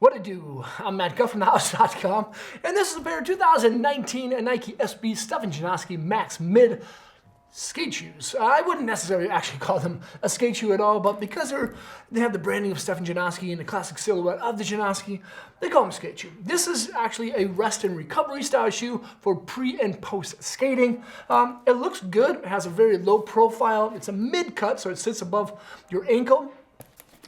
What to do? I'm Matt Guff from thehouse.com, and this is a pair of 2019 Nike SB Stefan Janoski Max Mid skate shoes. I wouldn't necessarily actually call them a skate shoe at all, but because they have the branding of Stefan Janoski and the classic silhouette of the Janoski, they call them skate shoe. This is actually a rest and recovery style shoe for pre and post skating. It looks good. It has a very low profile. It's a mid cut, so it sits above your ankle.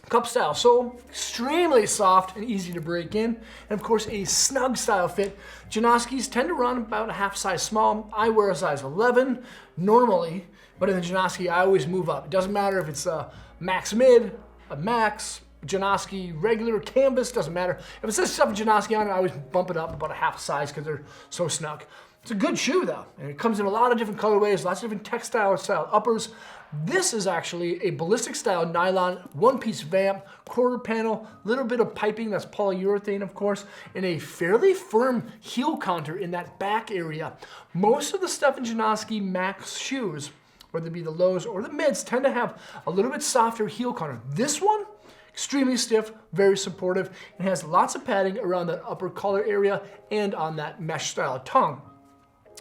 Cup style sole, extremely soft and easy to break in, and of course a snug style fit. Janoskis tend to run about a half size small. I wear a size 11 normally, but in the Janoski I always move up. It doesn't matter if it's a max mid, a max, Janoski regular, canvas, doesn't matter. If it says Stefan Janoski on it, I always bump it up about a half size because they're so snug. It's a good shoe though, and it comes in a lot of different colorways, lots of different textile style uppers. This is actually a ballistic style nylon, one-piece vamp, quarter panel, little bit of piping that's polyurethane of course, and a fairly firm heel counter in that back area. Most of the Stefan Janoski Max shoes, whether it be the lows or the mids, tend to have a little bit softer heel counter. This one, extremely stiff, very supportive, and has lots of padding around that upper collar area and on that mesh style tongue.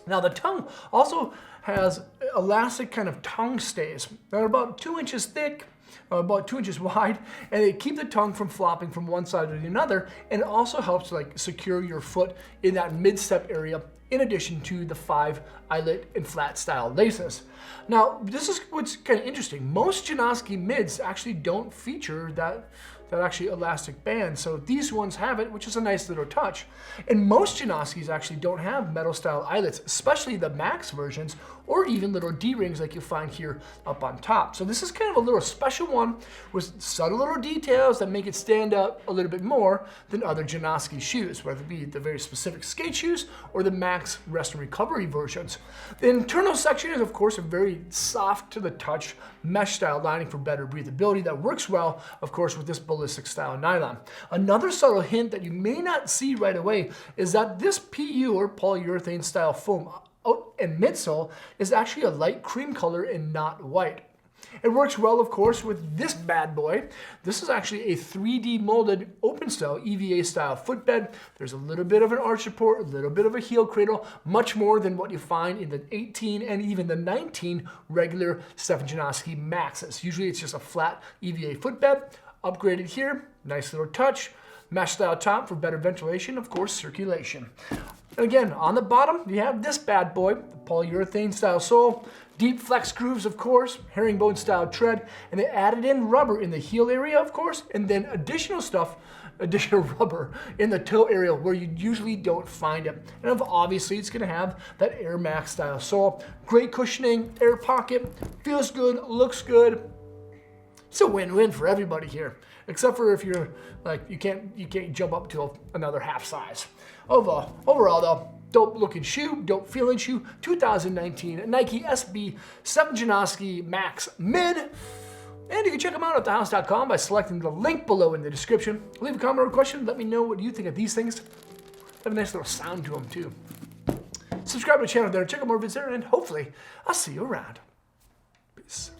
Now the tongue also has elastic kind of tongue stays. They're about 2 inches thick, about 2 inches wide, and they keep the tongue from flopping from one side to the other, and it also helps like secure your foot in that mid-step area in addition to the 5 eyelet and flat style laces. Now this is what's kind of interesting. Most Janoski mids actually don't feature that actually elastic band. So these ones have it, which is a nice little touch. And most Janoskis actually don't have metal style eyelets, especially the Max versions, or even little D-rings like you find here up on top. So this is kind of a little special one with subtle little details that make it stand out a little bit more than other Janoski shoes, whether it be the very specific skate shoes or the Max rest and recovery versions. The internal section is of course a very soft to the touch mesh style lining for better breathability that works well, of course, with this ballistic style nylon. Another subtle hint that you may not see right away is that this PU or polyurethane style foam out and midsole is actually a light cream color and not white. It works well, of course, with this bad boy. This is actually a 3D molded open style EVA style footbed. There's a little bit of an arch support, a little bit of a heel cradle, much more than what you find in the 18 and even the 19 regular Stefan Janoski Maxes. Usually it's just a flat EVA footbed. Upgraded here, nice little touch. Mesh style top for better ventilation, of course, circulation. And again, on the bottom, you have this bad boy, the polyurethane style sole, deep flex grooves, of course, herringbone style tread, and they added in rubber in the heel area, of course, and then additional rubber in the toe area where you usually don't find it. And obviously, it's gonna have that Air Max style sole. Great cushioning, air pocket, feels good, looks good. It's a win-win for everybody here, except for if you're like, you can't jump up to another half size. Overall though, dope looking shoe, dope feeling shoe, 2019 Nike SB Stefan Janoski Max Mid. And you can check them out at thehouse.com by selecting the link below in the description. Leave a comment or question, let me know what you think of these things. They have a nice little sound to them too. Subscribe to the channel there, check out more videos there, and hopefully I'll see you around. Peace.